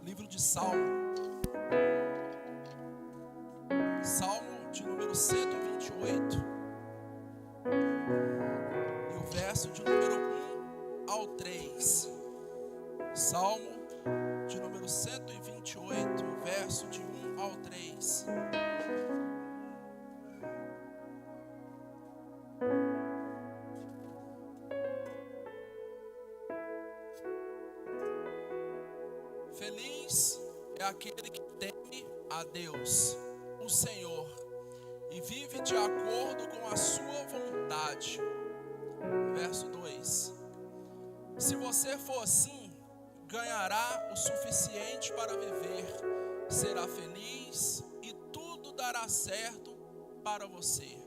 livro de Salmo, Salmo de número 128, e o verso de número 1 ao 3. Salmo de número 128, verso de 1 ao 3. Feliz é aquele que teme a Deus, o Senhor, e vive de acordo com a sua vontade. Verso 2. Se você for assim, ganhará o suficiente para viver, será feliz e tudo dará certo para você.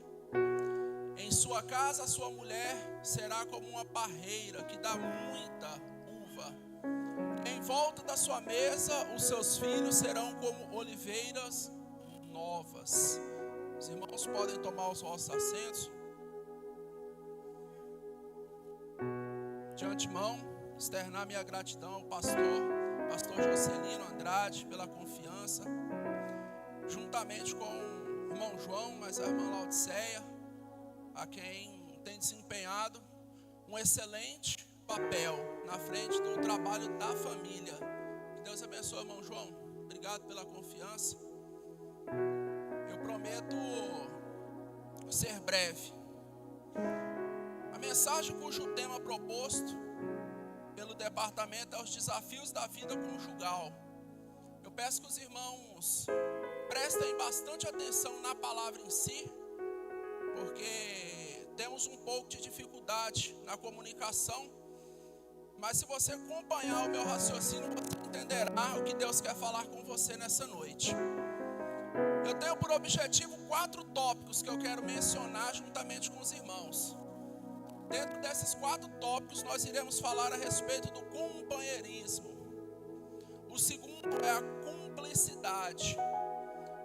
Em sua casa, a sua mulher será como uma parreira que dá muita uva. Em volta da sua mesa, os seus filhos serão como oliveiras novas. Os irmãos podem tomar os vossos assentos. De antemão, externar minha gratidão ao pastor Jocelino Andrade, pela confiança, juntamente com o irmão João, mas a irmã Laodiceia, a quem tem desempenhado um excelente papel na frente do trabalho da família. Que Deus abençoe, irmão João. Obrigado pela confiança. Eu prometo ser breve. A mensagem cujo tema proposto pelo departamento é os desafios da vida conjugal. Eu peço que os irmãos prestem bastante atenção na palavra em si, porque temos um pouco de dificuldade na comunicação. Mas se você acompanhar o meu raciocínio, você entenderá o que Deus quer falar com você nessa noite. Eu tenho por objetivo 4 tópicos que eu quero mencionar juntamente com os irmãos. Dentro desses 4 tópicos, nós iremos falar a respeito do companheirismo. O segundo é a cumplicidade.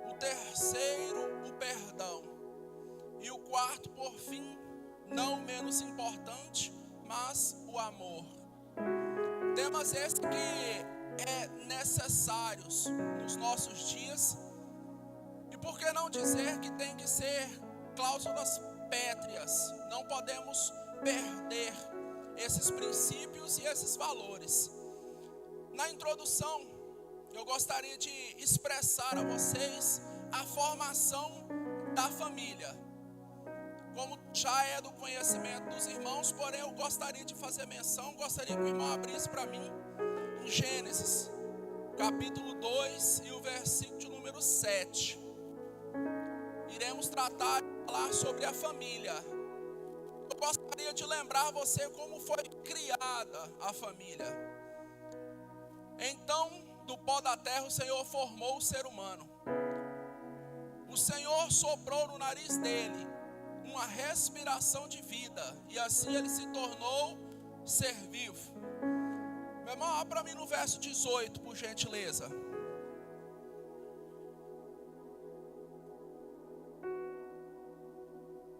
O terceiro, o perdão. E o quarto, por fim, não menos importante, mas o amor. Temas esses que é necessários nos nossos dias. E por que não dizer que tem que ser cláusulas pétreas? Não podemos perder esses princípios e esses valores. Na introdução, eu gostaria de expressar a vocês a formação da família. Como já é do conhecimento dos irmãos, porém eu gostaria de fazer menção, gostaria que o irmão abrisse para mim em Gênesis, capítulo 2 e o versículo de número 7. Iremos tratar de falar sobre a família. Eu gostaria de lembrar você como foi criada a família. Então, do pó da terra o Senhor formou o ser humano. O Senhor soprou no nariz dele uma respiração de vida, e assim ele se tornou ser vivo. Meu irmão, abra para mim no verso 18, por gentileza.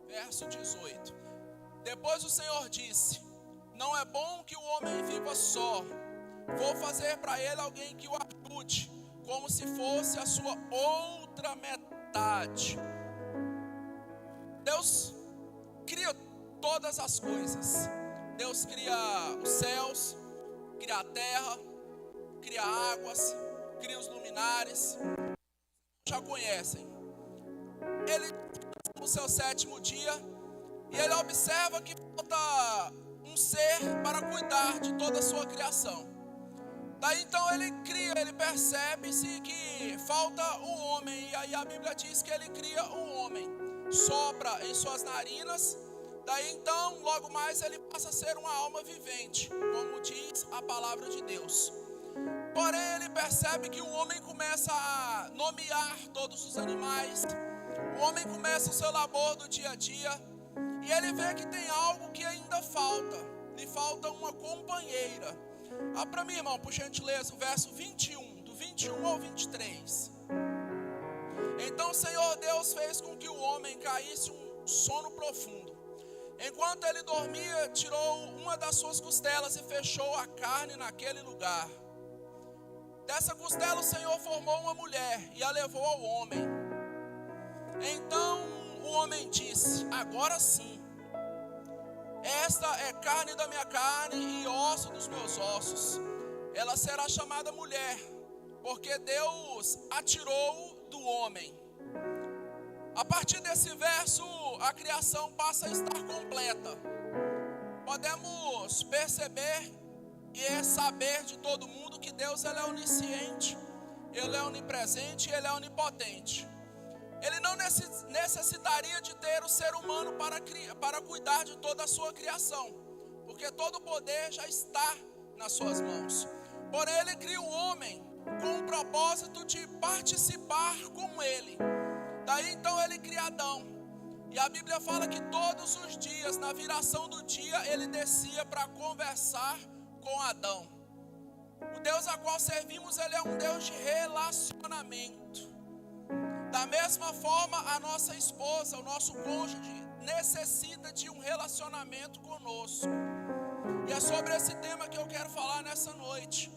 Verso 18. Depois o Senhor disse: não é bom que o homem viva só. Vou fazer para ele alguém que o ajude, como se fosse a sua outra metade. Deus cria todas as coisas. Deus cria os céus, cria a terra, cria águas, cria os luminares. Já conhecem. Ele no seu 7º dia, e ele observa que falta um ser para cuidar de toda a sua criação. Daí então ele cria, ele percebe-se que falta um homem, e aí a Bíblia diz que ele cria um homem, sopra em suas narinas. Daí então, logo mais ele passa a ser uma alma vivente, como diz a palavra de Deus. Porém ele percebe que o homem começa a nomear todos os animais. O homem começa o seu labor do dia a dia, e ele vê que tem algo que ainda falta. Lhe falta uma companheira. Para mim, irmão, por gentileza, o verso 21, do 21 ao 23. Então o Senhor Deus fez com que o homem caísse um sono profundo. Enquanto ele dormia, tirou uma das suas costelas e fechou a carne naquele lugar. Dessa costela o Senhor formou uma mulher e a levou ao homem. Então o homem disse: agora sim, esta é carne da minha carne e osso dos meus ossos. Ela será chamada mulher, porque Deus a tirou do homem. A partir desse verso, a criação passa a estar completa. Podemos perceber e saber de todo mundo que Deus ele é onisciente, Ele é onipresente e Ele é onipotente. Ele não necessitaria de ter o ser humano para cuidar de toda a sua criação, porque todo o poder já está nas suas mãos. Porém, Ele cria o homem com o propósito de participar com Ele. Daí então Ele cria Adão. E a Bíblia fala que todos os dias, na viração do dia, Ele descia para conversar com Adão. O Deus a qual servimos, Ele é um Deus de relacionamento. Da mesma forma, a nossa esposa, o nosso cônjuge, necessita de um relacionamento conosco. E é sobre esse tema que eu quero falar nessa noite.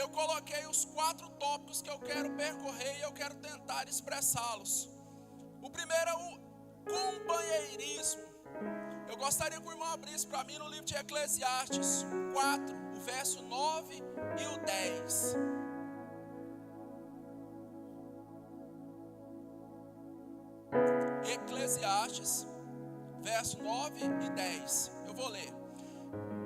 Eu coloquei os 4 tópicos que eu quero percorrer e eu quero tentar expressá-los. O primeiro é o companheirismo. Eu gostaria que o irmão abrisse para mim no livro de Eclesiastes 4, o verso 9 e o 10. Eclesiastes, verso 9 e 10. Eu vou ler.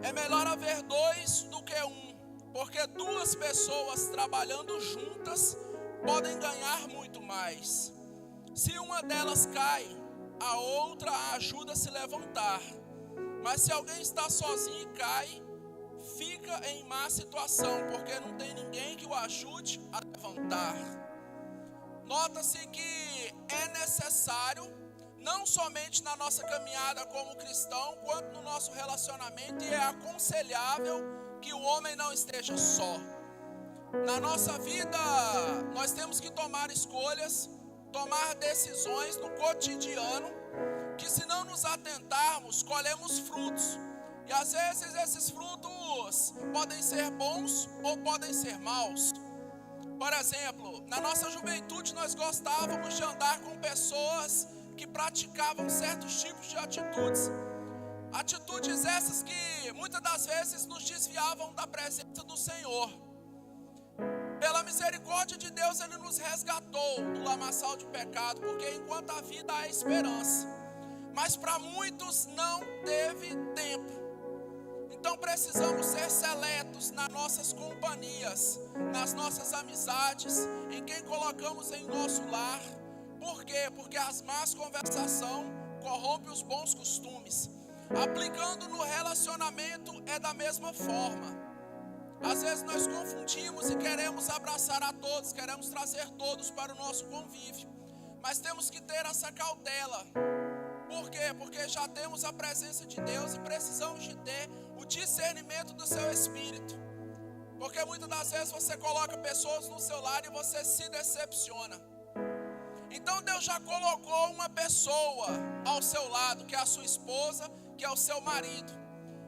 É melhor haver 2 do que 1, porque 2 pessoas trabalhando juntas podem ganhar muito mais. Se uma delas cai, a outra a ajuda a se levantar. Mas se alguém está sozinho e cai, fica em má situação, porque não tem ninguém que o ajude a levantar. Nota-se que é necessário, não somente na nossa caminhada como cristão, quanto no nosso relacionamento, e é aconselhável que o homem não esteja só. Na nossa vida, nós temos que tomar escolhas, tomar decisões no cotidiano, que se não nos atentarmos, colhemos frutos. E às vezes esses frutos podem ser bons ou podem ser maus. Por exemplo, na nossa juventude nós gostávamos de andar com pessoas que praticavam certos tipos de atitudes. Atitudes essas que muitas das vezes nos desviavam da presença do Senhor. Pela misericórdia de Deus, Ele nos resgatou do lamaçal de pecado, porque enquanto a vida há esperança. Mas para muitos não teve tempo. Então precisamos ser seletos nas nossas companhias, nas nossas amizades, em quem colocamos em nosso lar. Por quê? Porque as más conversações corrompem os bons costumes. Aplicando no relacionamento é da mesma forma. Às vezes nós confundimos e queremos abraçar a todos, queremos trazer todos para o nosso convívio. Mas temos que ter essa cautela. Por quê? Porque já temos a presença de Deus e precisamos de ter o discernimento do seu espírito. Porque muitas das vezes você coloca pessoas no seu lar e você se decepciona. Então Deus já colocou uma pessoa ao seu lado, que é a sua esposa, que é o seu marido.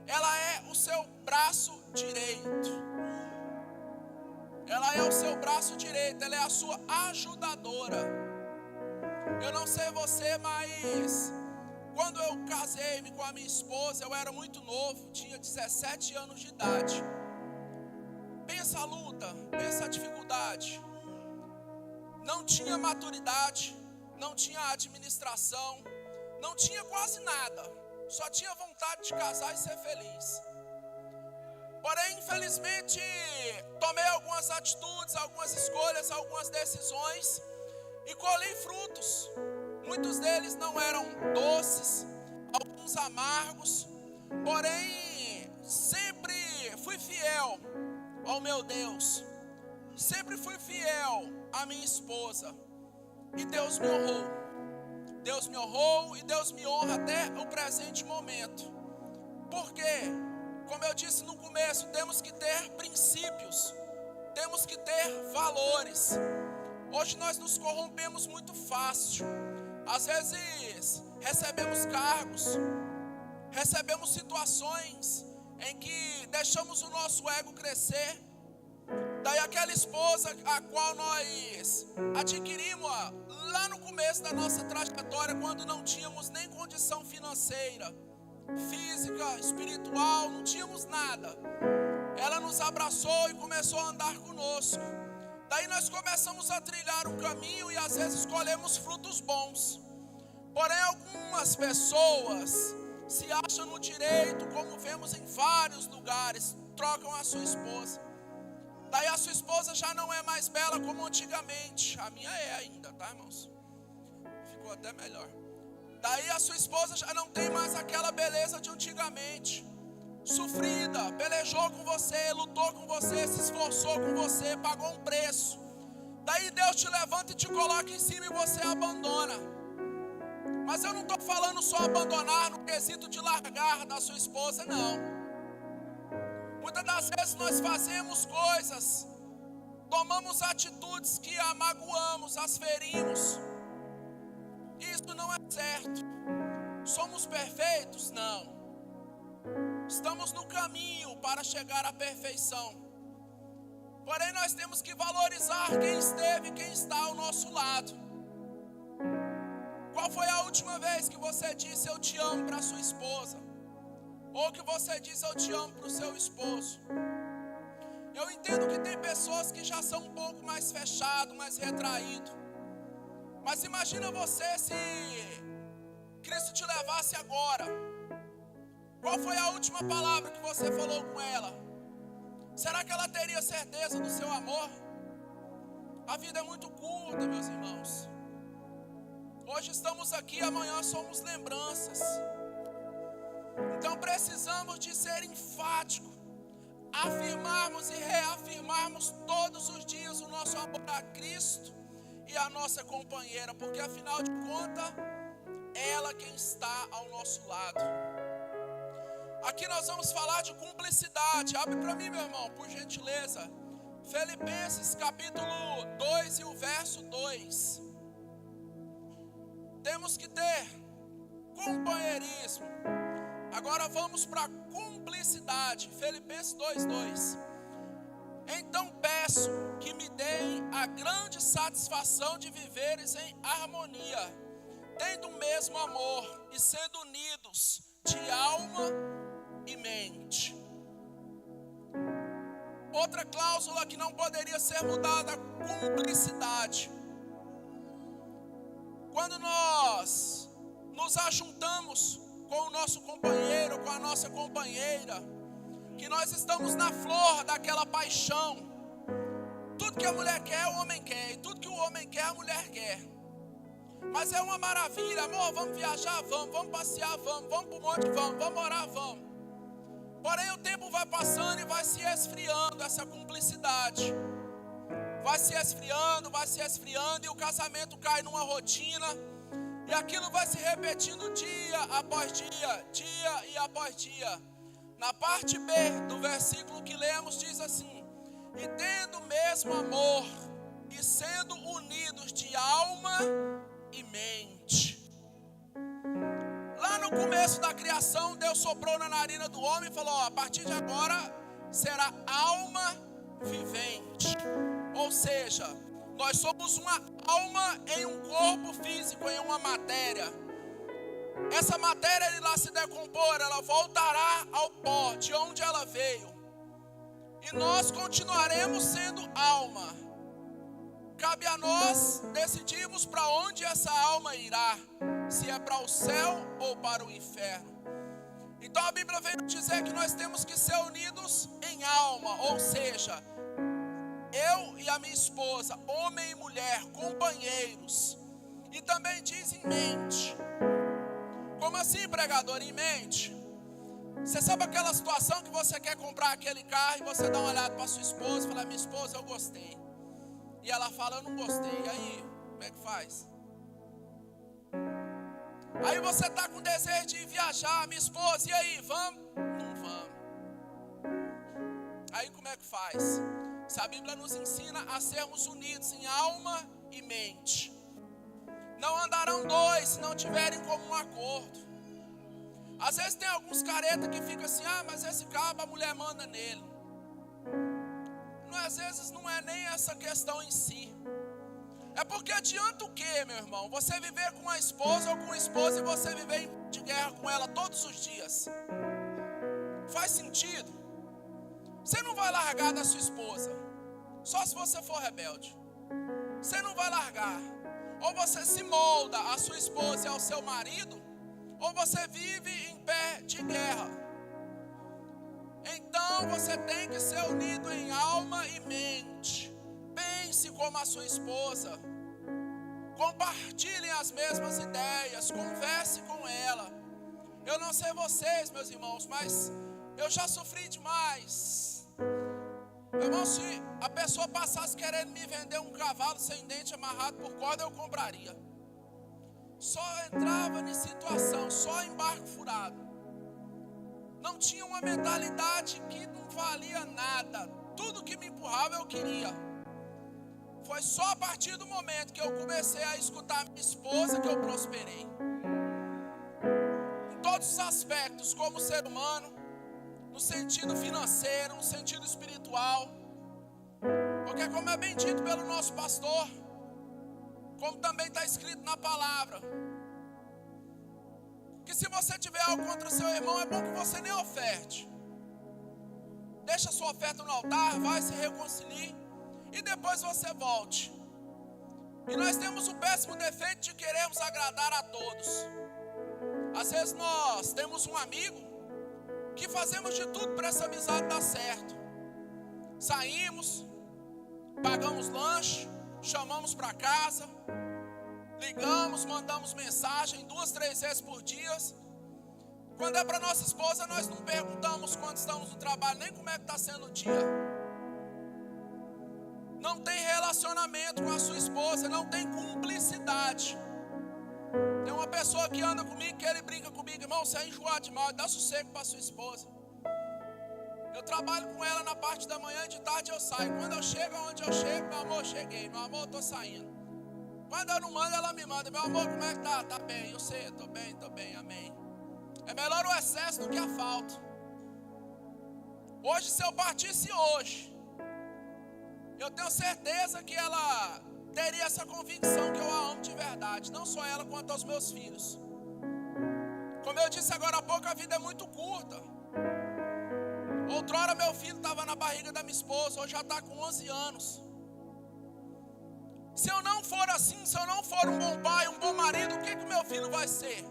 Ela é o seu braço direito. Ela é o seu braço direito, ela é a sua ajudadora. Eu não sei você, mas quando eu casei-me com a minha esposa, eu era muito novo, tinha 17 anos de idade. Pensa a luta, pensa a dificuldade. Não tinha maturidade, não tinha administração, não tinha quase nada. Só tinha vontade de casar e ser feliz. Porém, infelizmente, tomei algumas atitudes, algumas escolhas, algumas decisões e colhi frutos. Muitos deles não eram doces, alguns amargos. Porém, sempre fui fiel ao meu Deus. Sempre fui fiel à minha esposa. E Deus me honrou. Deus me honrou e Deus me honra até o presente momento. Por quê? Como eu disse no começo, temos que ter princípios, temos que ter valores. Hoje nós nos corrompemos muito fácil. Às vezes recebemos cargos, recebemos situações em que deixamos o nosso ego crescer. Daí a aquela esposa a qual nós adquirimos lá no começo da nossa trajetória, quando não tínhamos nem condição financeira, física, espiritual, não tínhamos nada. Ela nos abraçou e começou a andar conosco. Daí nós começamos a trilhar um caminho e às vezes colhemos frutos bons. Porém, algumas pessoas se acham no direito, como vemos em vários lugares, trocam a sua esposa. Daí a sua esposa já não é mais bela como antigamente. A minha é ainda, tá, irmãos? Ficou até melhor. Daí a sua esposa já não tem mais aquela beleza de antigamente. Sofrida, pelejou com você, lutou com você, se esforçou com você, pagou um preço. Daí Deus te levanta e te coloca em cima e você abandona. Mas eu não estou falando só abandonar no quesito de largar da sua esposa, não. Muitas das vezes nós fazemos coisas, tomamos atitudes que a magoamos, as ferimos. Isso não é certo. Somos perfeitos? Não. Estamos no caminho para chegar à perfeição. Porém, nós temos que valorizar quem esteve e quem está ao nosso lado. Qual foi a última vez que você disse eu te amo para sua esposa? Ou que você diz eu te amo para o seu esposo? Eu entendo que tem pessoas que já são um pouco mais fechadas, mais retraídas. Mas imagina você se Cristo te levasse agora. Qual foi a última palavra que você falou com ela? Será que ela teria certeza do seu amor? A vida é muito curta, meus irmãos. Hoje estamos aqui, amanhã somos lembranças. Então precisamos de ser enfáticos, afirmarmos e reafirmarmos todos os dias o nosso amor a Cristo e a nossa companheira, porque afinal de contas, ela quem está ao nosso lado. Aqui nós vamos falar de cumplicidade. Abre para mim, meu irmão, por gentileza. Filipenses capítulo 2 e o verso 2. Temos que ter companheirismo. Agora vamos para a cumplicidade. Filipenses 2:2. Então peço que me deem a grande satisfação de viveres em harmonia, tendo o mesmo amor e sendo unidos de alma e mente. Outra cláusula que não poderia ser mudada, cumplicidade. Quando nós nos ajuntamos com o nosso companheiro, com a nossa companheira, que nós estamos na flor daquela paixão. Tudo que a mulher quer, o homem quer, e tudo que o homem quer, a mulher quer. Mas é uma maravilha, amor, vamos viajar, vamos passear, vamos para o monte, vamos orar, vamos. Porém o tempo vai passando e vai se esfriando essa cumplicidade. Vai se esfriando e o casamento cai numa rotina. E aquilo vai se repetindo dia após dia, dia e após dia. Na parte B do versículo que lemos diz assim: e tendo o mesmo amor e sendo unidos de alma e mente. Lá no começo da criação, Deus soprou na narina do homem e falou: a partir de agora será alma vivente. Ou seja, nós somos uma alma em um corpo físico, em uma matéria. Essa matéria irá se decompor, ela voltará ao pó, de onde ela veio. E nós continuaremos sendo alma. Cabe a nós decidirmos para onde essa alma irá, se é para o céu ou para o inferno. Então a Bíblia vem dizer que nós temos que ser unidos em alma, ou seja, eu e a minha esposa, homem e mulher, companheiros. E também diz em mente. Como assim, pregador, em mente? Você sabe aquela situação que você quer comprar aquele carro e você dá uma olhada para sua esposa e fala: minha esposa, eu gostei. E ela fala: eu não gostei. E aí, como é que faz? Aí você está com desejo de viajar, minha esposa, e aí, vamos? Não vamos. Aí como é que faz? Se a Bíblia nos ensina a sermos unidos em alma e mente. Não andarão dois se não tiverem como um acordo. Às vezes tem alguns caretas que ficam assim: ah, mas esse cabo a mulher manda nele. às vezes não é nem essa questão em si. É porque adianta o quê, meu irmão? Você viver com a esposa ou com o esposo e você viver de guerra com ela todos os dias? Faz sentido? Você não vai largar da sua esposa, só se você for rebelde. Você não vai largar. Ou você se molda à sua esposa e ao seu marido, ou você vive em pé de guerra. Então você tem que ser unido em alma e mente. Pense como a sua esposa. Compartilhem as mesmas ideias. Converse com ela. Eu não sei vocês, meus irmãos, mas eu já sofri demais. Meu irmão, se a pessoa passasse querendo me vender um cavalo sem dente amarrado por corda, eu compraria. Só entrava em situação, só em barco furado. Não tinha uma mentalidade que não valia nada. Tudo que me empurrava eu queria. Foi só a partir do momento que eu comecei a escutar minha esposa que eu prosperei. Em todos os aspectos, como ser humano, no sentido financeiro, no sentido espiritual. Porque como é bem dito pelo nosso pastor, como também está escrito na palavra, que se você tiver algo contra o seu irmão, é bom que você nem oferte. Deixa a sua oferta no altar, vai, se reconcilie e depois você volte. E nós temos o péssimo defeito de querermos agradar a todos. Às vezes nós temos um amigo que fazemos de tudo para essa amizade dar certo. Saímos, pagamos lanche, chamamos para casa, ligamos, mandamos mensagem 2, 3 vezes por dia. Quando é para nossa esposa, nós não perguntamos quando estamos no trabalho, nem como é que está sendo o dia. Não tem relacionamento com a sua esposa, não tem cumplicidade. Tem uma pessoa que anda comigo, que ele brinca comigo, irmão, você é enjoado de mal, dá sossego para sua esposa. Eu trabalho com ela na parte da manhã e de tarde eu saio. Quando eu chego onde eu chego, meu amor, cheguei, meu amor, estou saindo. Quando eu não mando, ela me manda, meu amor, como é que tá? Tá bem, eu sei, estou bem, amém. É melhor o excesso do que a falta. Hoje, se eu partisse hoje, eu tenho certeza que ela teria essa convicção que eu a amo de verdade. Não só ela, quanto aos meus filhos. Como eu disse agora há pouco, a vida é muito curta. Outrora meu filho estava na barriga da minha esposa, hoje já está com 11 anos. Se eu não for assim, se eu não for um bom pai, um bom marido, o que o meu filho vai ser?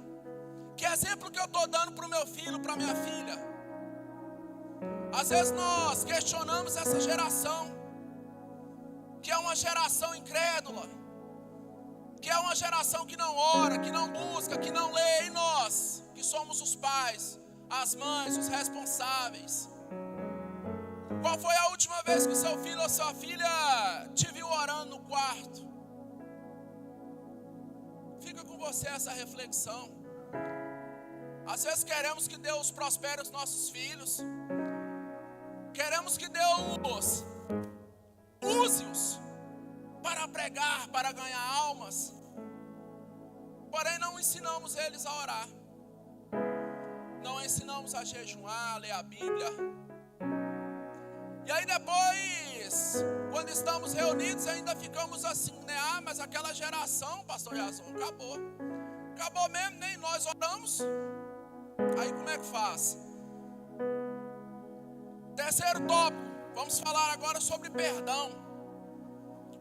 Que exemplo que eu estou dando para o meu filho, para a minha filha? Às vezes nós questionamos essa geração, que é uma geração incrédula, que é uma geração que não ora, que não busca, que não lê, e nós, que somos os pais, as mães, os responsáveis. Qual foi a última vez que o seu filho ou sua filha te viu orando no quarto? Fica com você essa reflexão. Às vezes queremos que Deus prospere os nossos filhos. Queremos que Deus use-os para pregar, para ganhar almas. Porém não ensinamos eles a orar. Não ensinamos a jejuar, a ler a Bíblia. E aí depois, quando estamos reunidos, ainda ficamos assim, né? Ah, mas aquela geração, pastor Jason, acabou. Acabou mesmo, nem nós oramos. Aí como é que faz? Terceiro tópico, vamos falar agora sobre perdão.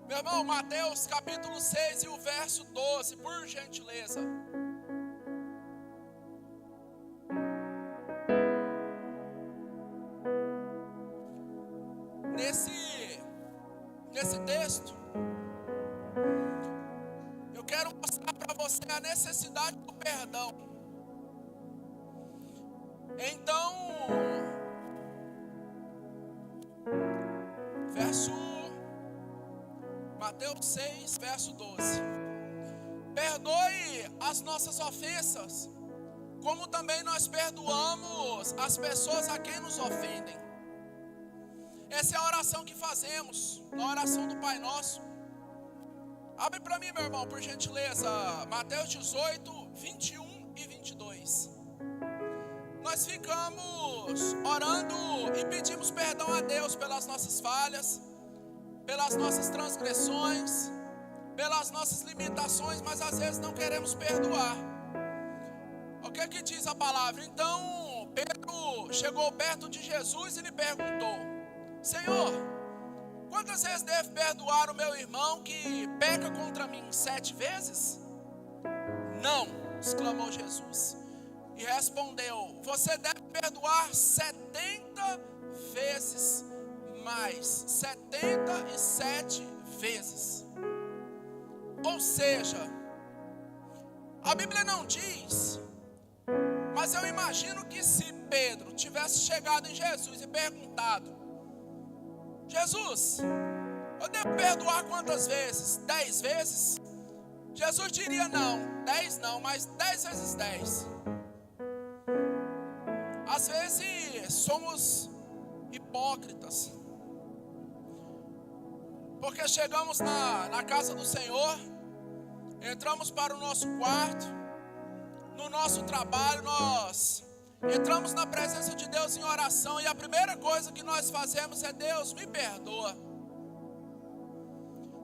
Meu irmão, Mateus capítulo 6 e o verso 12, por gentileza. Nesse texto, eu quero mostrar para você a necessidade do perdão. Então, Mateus 6, verso 12. Perdoe as nossas ofensas, como também nós perdoamos as pessoas a quem nos ofendem. Essa é a oração que fazemos, na oração do Pai Nosso. Abre para mim, meu irmão, por gentileza, Mateus 18, 21 e 22. Nós ficamos orando e pedimos perdão a Deus pelas nossas falhas, pelas nossas transgressões, pelas nossas limitações, mas às vezes não queremos perdoar. O que é que diz a palavra? Então Pedro chegou perto de Jesus e lhe perguntou: Senhor, quantas vezes devo perdoar o meu irmão que peca contra mim? 7 vezes? Não, exclamou Jesus. E respondeu: você deve perdoar 70 vezes mais, 77 vezes. Ou seja, a Bíblia não diz, mas eu imagino que se Pedro tivesse chegado em Jesus e perguntado: Jesus, eu devo perdoar quantas vezes? 10 vezes? Jesus diria: não, 10 não, mas 10 vezes 10. Às vezes somos hipócritas, porque chegamos na casa do Senhor, entramos para o nosso quarto, no nosso trabalho, nós entramos na presença de Deus em oração, e a primeira coisa que nós fazemos é: Deus, me perdoa.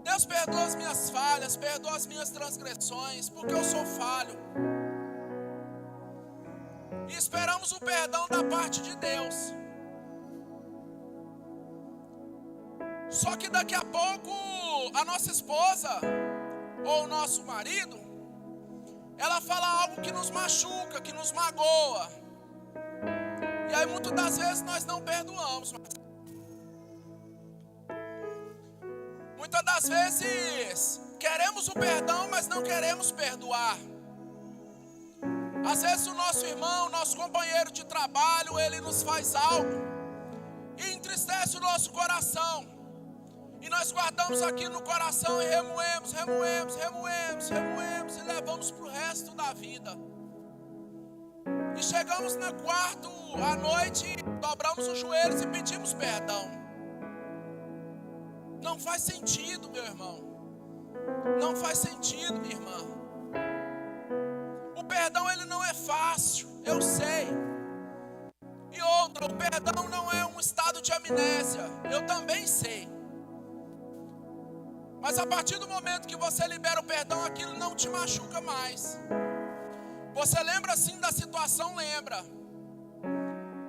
Deus, perdoa as minhas falhas, perdoa as minhas transgressões, porque eu sou falho. E esperamos o perdão da parte de Deus. Só que daqui a pouco a nossa esposa ou o nosso marido, ela fala algo que nos machuca, que nos magoa. E aí muitas das vezes nós não perdoamos. Muitas das vezes queremos o perdão, mas não queremos perdoar. Às vezes o nosso irmão, nosso companheiro de trabalho, ele nos faz algo e entristece o nosso coração. E nós guardamos aquilo no coração e remoemos e levamos para o resto da vida. E chegamos no quarto à noite, dobramos os joelhos e pedimos perdão. Não faz sentido, meu irmão. Não faz sentido, minha irmã. O perdão, ele não é fácil, eu sei. E outra, o perdão não é um estado de amnésia, eu também sei. Mas a partir do momento que você libera o perdão, aquilo não te machuca mais. Você lembra sim da situação, lembra.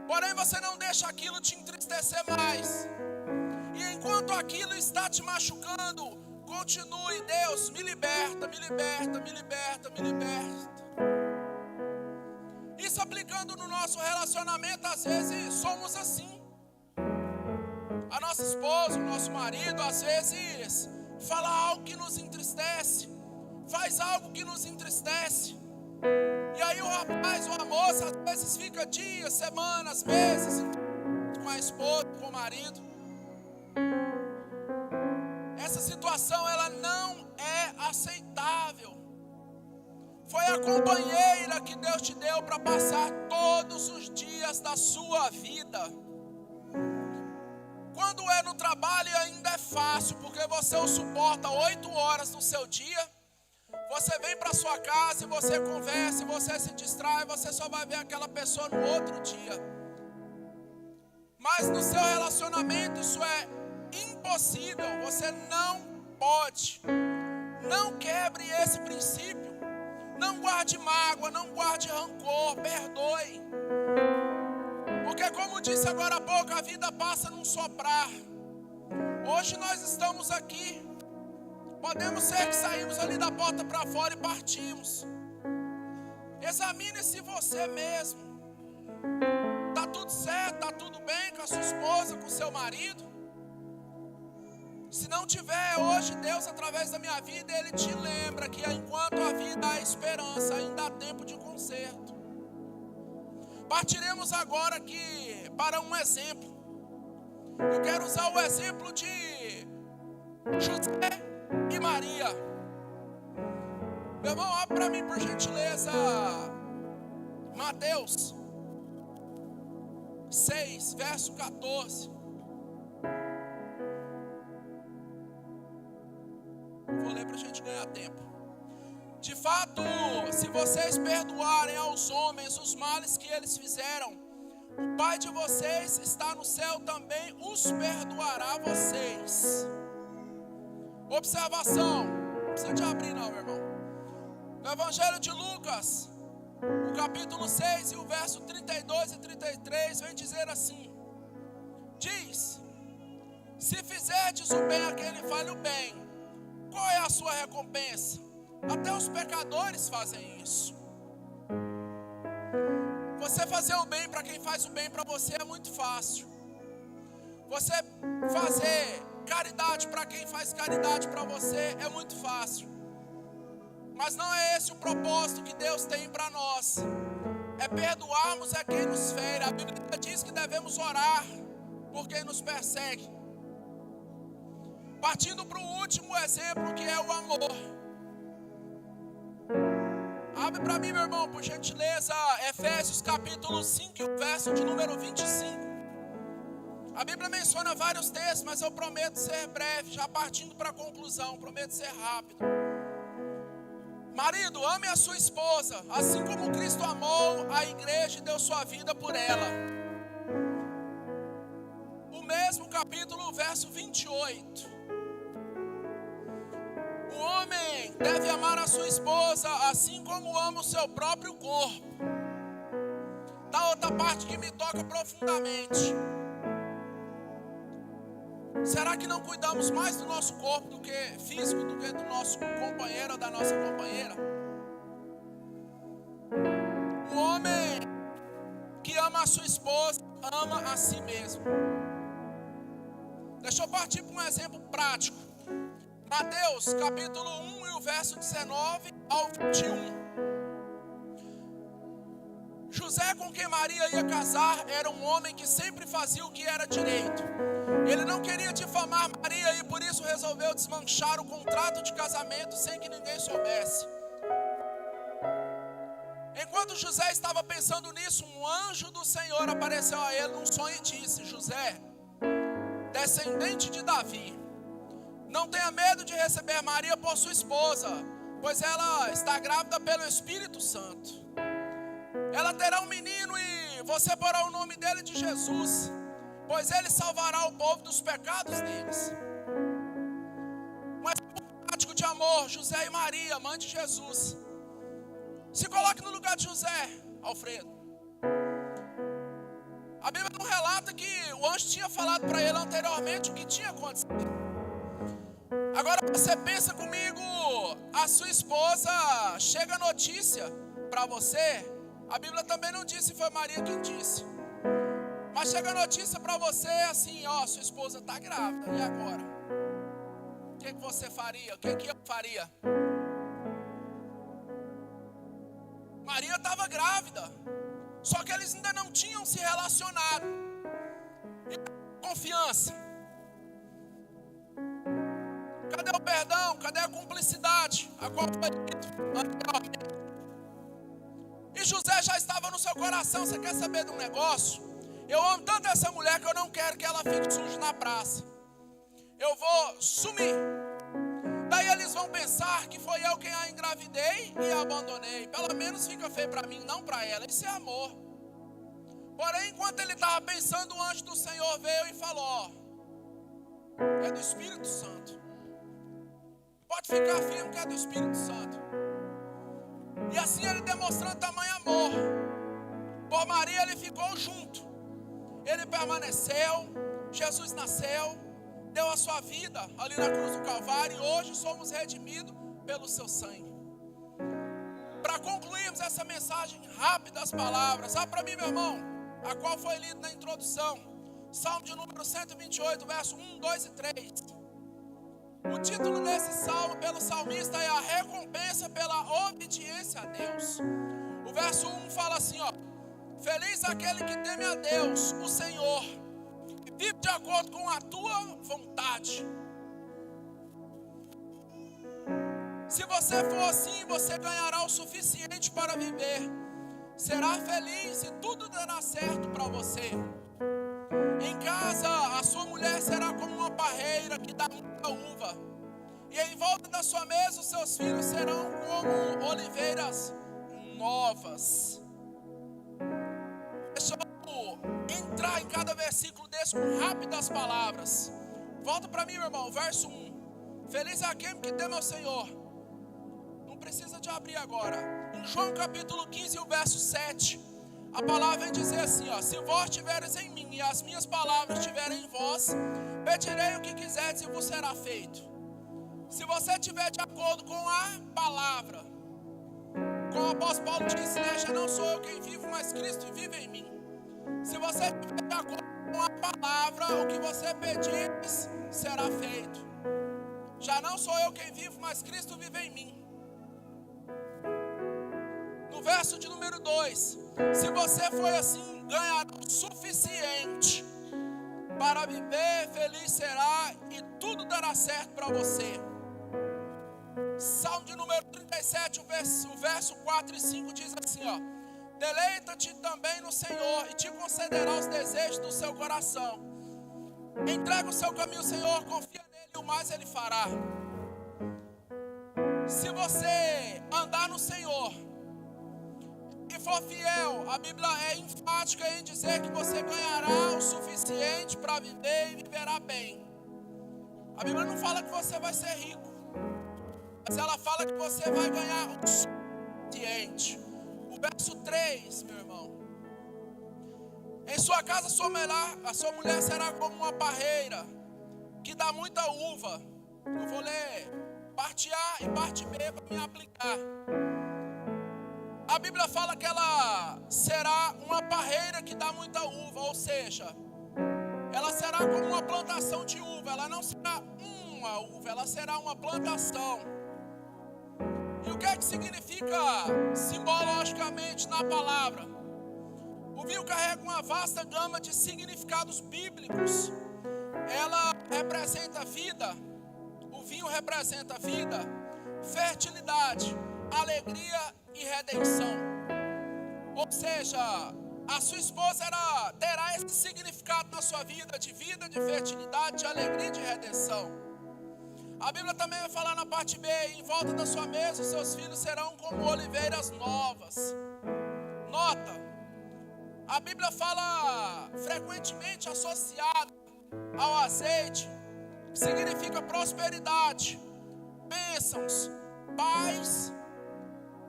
Porém você não deixa aquilo te entristecer mais. E enquanto aquilo está te machucando, continue: Deus, me liberta, me liberta, me liberta, me liberta. Isso aplicando no nosso relacionamento, às vezes somos assim. A nossa esposa, o nosso marido, às vezes fala algo que nos entristece, faz algo que nos entristece. E aí o rapaz ou a moça às vezes fica dias, semanas, meses com a esposa, com o marido. Essa situação, ela não é aceitável. Foi a companheira que Deus te deu para passar todos os dias da sua vida. Quando é no trabalho ainda é fácil, porque você o suporta 8 horas do seu dia. Você vem para sua casa e você conversa, e você se distrai, você só vai ver aquela pessoa no outro dia. Mas no seu relacionamento isso é impossível, você não pode. Não quebre esse princípio. Não guarde mágoa, não guarde rancor, perdoe. Porque como disse agora há pouco, a vida passa num soprar. Hoje nós estamos aqui. Podemos ser que saímos ali da porta para fora e partimos. Examine-se você mesmo. Está tudo certo, está tudo bem com a sua esposa, com o seu marido? Se não tiver, hoje Deus, através da minha vida, Ele te lembra que enquanto a vida há esperança, ainda há tempo de conserto. Partiremos agora aqui para um exemplo. Eu quero usar o exemplo de José e Maria. Meu irmão, abre para mim por gentileza Mateus 6, verso 14. Vou ler para a gente ganhar tempo. De fato, se vocês perdoarem aos homens os males que eles fizeram, o Pai de vocês está no céu também os perdoará a vocês. Observação, não precisa de abrir não, meu irmão. No Evangelho de Lucas, o capítulo 6 e o verso 32 e 33 vem dizer assim: diz: se fizerdes o bem a quem lhe fale o bem, qual é a sua recompensa? Até os pecadores fazem isso. Você fazer o bem para quem faz o bem para você é muito fácil. Você fazer caridade para quem faz caridade para você é muito fácil. Mas não é esse o propósito que Deus tem para nós. É perdoarmos a quem nos fere. A Bíblia diz que devemos orar por quem nos persegue. Partindo para o último exemplo, que é o amor. Abre para mim, meu irmão, por gentileza, Efésios capítulo 5, o verso de número 25. A Bíblia menciona vários textos, mas eu prometo ser breve, já partindo para a conclusão, prometo ser rápido. Marido, ame a sua esposa, assim como Cristo amou a igreja e deu sua vida por ela. O mesmo capítulo, verso 28. O homem deve amar a sua esposa, assim como ama o seu próprio corpo. Da outra parte que me toca profundamente. Será que não cuidamos mais do nosso corpo do que físico, do que do nosso companheiro ou da nossa companheira? O homem que ama a sua esposa, ama a si mesmo. Deixa eu partir para um exemplo prático. Mateus capítulo 1 e o verso 19 ao 21. José, com quem Maria ia casar, era um homem que sempre fazia o que era direito. Ele não queria difamar Maria e por isso resolveu desmanchar o contrato de casamento sem que ninguém soubesse. Enquanto José estava pensando nisso, um anjo do Senhor apareceu a ele num sonho e disse: José, descendente de Davi, não tenha medo de receber Maria por sua esposa, pois ela está grávida pelo Espírito Santo. Ela terá um menino e você porá o nome dele de Jesus, pois ele salvará o povo dos pecados deles. Um exemplo prático de amor, José e Maria, mãe de Jesus. Se coloque no lugar de José, Alfredo. A Bíblia não relata que o anjo tinha falado para ele anteriormente o que tinha acontecido. Agora você pensa comigo, a sua esposa, chega a notícia para você. A Bíblia também não disse, foi Maria quem disse. Mas chega a notícia para você assim, ó, sua esposa está grávida, e agora? O que você faria? O que eu faria? Maria estava grávida, só que eles ainda não tinham se relacionado. E confiança? Cadê o perdão? Cadê a cumplicidade? A qual foi dito anteriormente? E José já estava no seu coração. Você quer saber de um negócio? Eu amo tanto essa mulher que eu não quero que ela fique suja na praça. Eu vou sumir. Daí eles vão pensar que foi eu quem a engravidei e a abandonei. Pelo menos fica feio para mim, não para ela. Isso é amor. Porém, enquanto ele estava pensando, o anjo do Senhor veio e falou: ó, é do Espírito Santo. Pode ficar firme que é do Espírito Santo. E assim ele demonstrando tamanho amor por Maria, ele ficou junto. Ele permaneceu. Jesus nasceu, deu a sua vida ali na cruz do Calvário, e hoje somos redimidos pelo seu sangue. Para concluirmos essa mensagem rápida, as palavras, sabe para mim, meu irmão, a qual foi lida na introdução, Salmo de número 128, verso 1, 2 e 3. O título desse salmo pelo salmista é a recompensa pela obediência a Deus. O verso 1 fala assim, ó: feliz aquele que teme a Deus, o Senhor, e vive de acordo com a tua vontade. Se você for assim, você ganhará o suficiente para viver. Será feliz e tudo dará certo para você. Em casa, a sua mulher será como uma parreira que dá muita uva. E em volta da sua mesa, os seus filhos serão como oliveiras novas. Deixa eu entrar em cada versículo desse com rápidas palavras. Volta para mim, meu irmão, verso 1. Feliz é aquele que teme ao Senhor. Não precisa de abrir agora. Em João capítulo 15, o verso 7, a palavra vem dizer assim, ó: se vós estiveres em mim e as minhas palavras estiverem em vós, pedirei o que quiserdes e vos será feito. Se você estiver de acordo com a palavra, como o apóstolo Paulo disse, né? Já não sou eu quem vivo, mas Cristo vive em mim. Se você estiver de acordo com a palavra, o que você pedir será feito. Já não sou eu quem vivo, mas Cristo vive em mim. No verso de número 2, se você foi assim, ganhará o suficiente para viver, feliz será e tudo dará certo para você. Salmo de número 37, o verso 4 e 5 diz assim, ó: deleita-te também no Senhor e te concederá os desejos do seu coração. Entrega o seu caminho ao Senhor, confia nele e o mais ele fará. Se você andar no Senhor e for fiel, a Bíblia é enfática em dizer que você ganhará o suficiente para viver e viverá bem. A Bíblia não fala que você vai ser rico, mas ela fala que você vai ganhar o suficiente. O verso 3, meu irmão: em sua casa a sua mulher será como uma parreira que dá muita uva. Eu vou ler parte A e parte B para me aplicar. A Bíblia fala que ela será uma parreira que dá muita uva, ou seja, ela será como uma plantação de uva. Ela não será uma uva, ela será uma plantação. E o que é que significa simbologicamente na palavra? O vinho carrega uma vasta gama de significados bíblicos. Ela representa vida, o vinho representa vida, fertilidade, alegria e redenção. Ou seja, a sua esposa terá esse significado na sua vida, de fertilidade, de alegria e de redenção. A Bíblia também vai falar na parte B: em volta da sua mesa os seus filhos serão como oliveiras novas. Nota, a Bíblia fala frequentemente associada ao azeite, que significa prosperidade, bênçãos, paz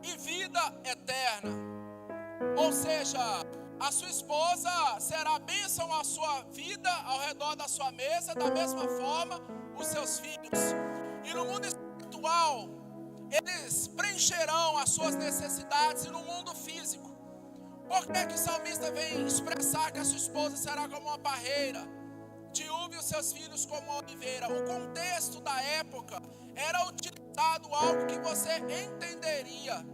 e vida eterna. Ou seja, a sua esposa será bênção à sua vida ao redor da sua mesa, da mesma forma os seus filhos. E no mundo espiritual, eles preencherão as suas necessidades. E no mundo físico, por que que o salmista vem expressar que a sua esposa será como uma parreira de uva e os seus filhos como uma oliveira? O contexto da época era utilizado algo que você entenderia.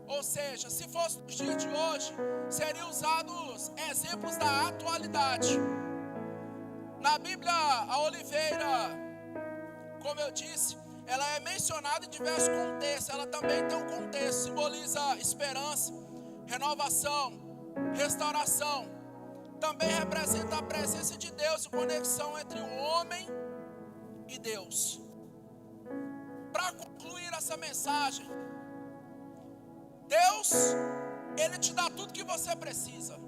Ou seja, se fosse nos dias de hoje, seriam usados exemplos da atualidade. Na Bíblia, a oliveira, como eu disse, ela é mencionada em diversos contextos. Ela também tem um contexto, simboliza esperança, renovação, restauração. Também representa a presença de Deus e conexão entre o homem e Deus. Para concluir essa mensagem, Deus, Ele te dá tudo que você precisa.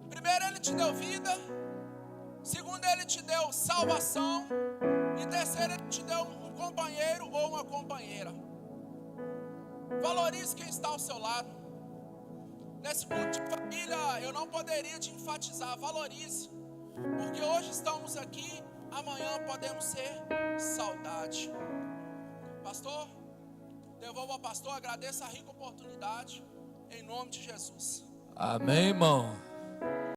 Primeiro, Ele te deu vida. Segundo, Ele te deu salvação. E terceiro, Ele te deu um companheiro ou uma companheira. Valorize quem está ao seu lado. Nesse culto de família, eu não poderia te enfatizar: valorize. Porque hoje estamos aqui, amanhã podemos ser saudade. Pastor, devolvo ao pastor, agradeço a rica oportunidade, em nome de Jesus. Amém, irmão.